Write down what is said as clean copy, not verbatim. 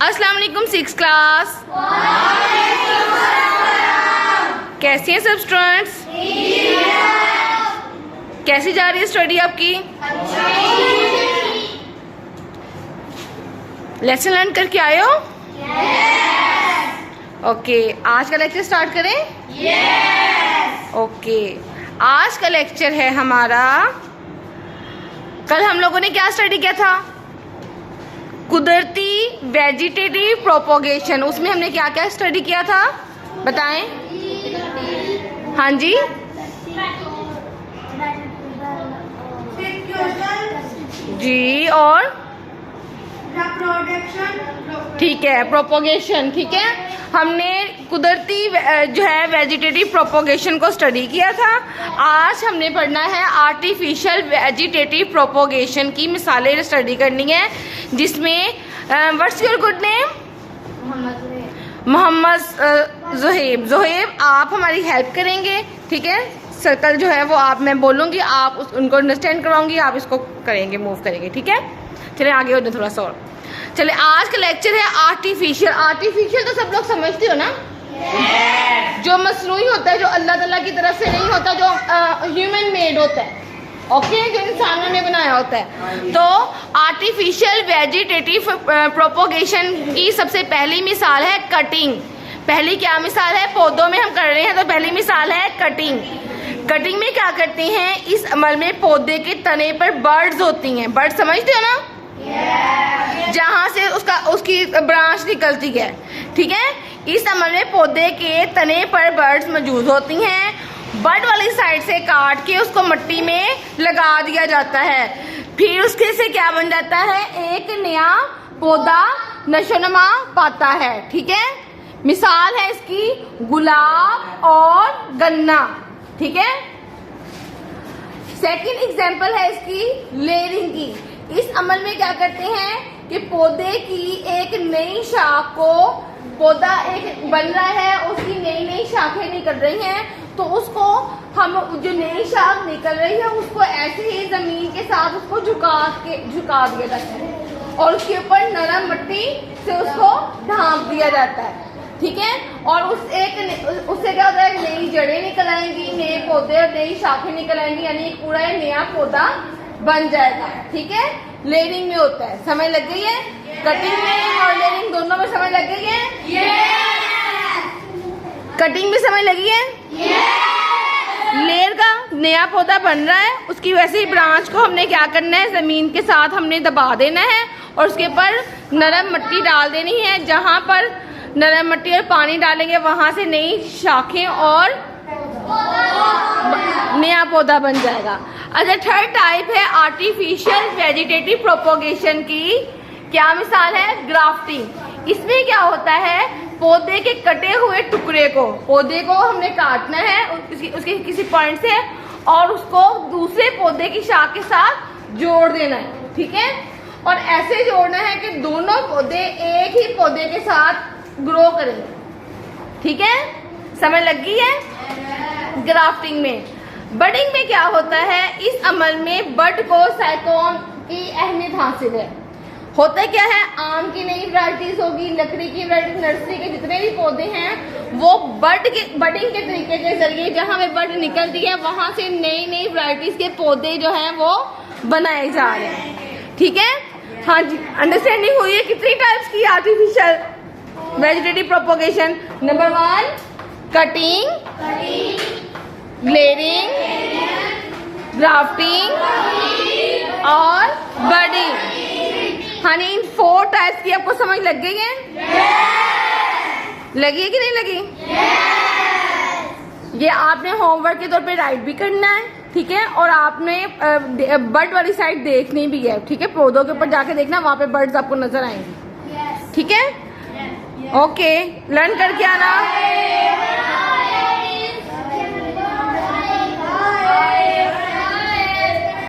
अस्सलाम वालेकुम six class. कैसे हैं सब स्टूडेंट्स? कैसी जा रही है स्टडी आपकी? लेसन लर्न करके आए हो? ओके, आज का लेक्चर स्टार्ट करें? ओके, आज का लेक्चर है हमारा, कल हम लोगों ने क्या स्टडी किया था? कुदरती वेजिटेटिव प्रोपोगेशन। उसमें हमने क्या क्या स्टडी किया था बताएं? हाँ जी, जी, और ठीक है, प्रोपोगेशन। ठीक है, हमने कुदरती जो है वेजिटेटिव प्रोपोगेशन को स्टडी किया था। आज हमने पढ़ना है आर्टिफिशियल वेजिटेटिव प्रोपोगेशन की मिसालें स्टडी करनी है, जिसमें what's your good name? Mohammad Zoheb आप हमारी हेल्प करेंगे। ठीक है, सर्कल जो है वो मैं बोलूँगी, आप उनको अंडरस्टैंड करवाऊंगी, आप इसको करेंगे, मूव करेंगे। ठीक है, चलिए आगे हो जाए थोड़ा सा और। चलिए, आज का लेक्चर है आर्टिफिशियल। आर्टिफिशियल तो सब लोग समझते हो ना? जो मसनूई होता है, जो अल्लाह ताला की तरफ से नहीं होता, जो ह्यूमन मेड होता है, ओके, जो इंसानों ने बनाया होता है। तो आर्टिफिशियल वेजिटेटिव प्रोपोगेशन की सबसे पहली मिसाल है कटिंग। पहली क्या मिसाल है? पौधों में हम कर रहे हैं, तो पहली मिसाल है कटिंग। कटिंग में क्या करते हैं? इस अमल में पौधे के तने पर बर्ड्स होती हैं। बर्ड समझते हो ना? जहाँ से उसकी ब्रांच निकलती है। ठीक है, इस अमल में पौधे के तने पर बर्ड्स मौजूद होती हैं। बर्ड वाली साइड से काट के उसको मिट्टी में लगा दिया जाता है। फिर उसके से क्या बन जाता है? एक नया पौधा नशोनमा पाता है। ठीक है, मिसाल है इसकी गुलाब और गन्ना। ठीक है, सेकंड एग्जांपल है इसकी लेयरिंग की। इस अमल में क्या करते हैं कि पौधे की एक नई शाख को, पौधा एक बन रहा है, उसकी नई नई शाखें निकल रही हैं, तो उसको हम जो नई शाख निकल रही है उसको ऐसे ही जमीन के साथ उसको झुका दिया जाता है और उसके ऊपर नरम मिट्टी से उसको ढांप दिया जाता है। ठीक है, और उससे क्या होता है? नई जड़ें निकल आएंगी, नए पौधे और नई शाखें निकल आएंगी, यानी एक पूरा नया पौधा बन जाएगा। ठीक है, लेयरिंग में होता है। समझ लग गई है? कटिंग में और लेयरिंग दोनों में समझ लग गई है? कटिंग में समझ लगी है? लेयर का नया पौधा बन रहा है, उसकी वैसे ही ब्रांच को हमने क्या करना है? जमीन के साथ हमने दबा देना है और उसके ऊपर नरम मिट्टी डाल देनी है। जहां पर नरम मिट्टी और पानी डालेंगे वहां से नई शाखें और नया पौधा बन जाएगा। अच्छा, थर्ड टाइप है आर्टिफिशियल वेजिटेटिव प्रोपोगेशन की। क्या मिसाल है? ग्राफ्टिंग। इसमें क्या होता है? पौधे के कटे हुए टुकड़े को, पौधे को हमने काटना है उसके किसी पॉइंट से और उसको दूसरे पौधे की शाख के साथ जोड़ देना है। ठीक है, और ऐसे जोड़ना है कि दोनों पौधे एक ही पौधे के साथ ग्रो करेंगे। ठीक है, समझ लग गई है? ग्राफ्टिंग में। बडिंग में क्या होता है? इस अमल में बड को साइकोन की अहमियत हासिल है। होता क्या है? आम की नई वैरायटीज होगी, लकड़ी की वैरायटी, नर्सरी के जितने भी पौधे हैं वो बडिंग के तरीके के जरिए, जहां पे बड निकलती है वहां से नई नई वैरायटीज के पौधे जो हैं वो बनाए जा रहे हैं। ठीक है, हाँ जी, अंडरस्टैंडिंग हुई है? कितनी टाइप्स की artificial vegetative propagation? Number 1 cutting, layering, grafting और बडिंग। हाँ, इन 4 टाइप्स की आपको समझ लग गई है? लगी है कि नहीं लगी? ये आपने होमवर्क के तौर पे राइट भी करना है। ठीक है, और आपने बर्ड वाली साइड देखनी भी है। ठीक है, पौधों के ऊपर जाके देखना, वहां पे बर्ड्स आपको नजर आएंगी। ठीक है, ओके, लर्न करके आना।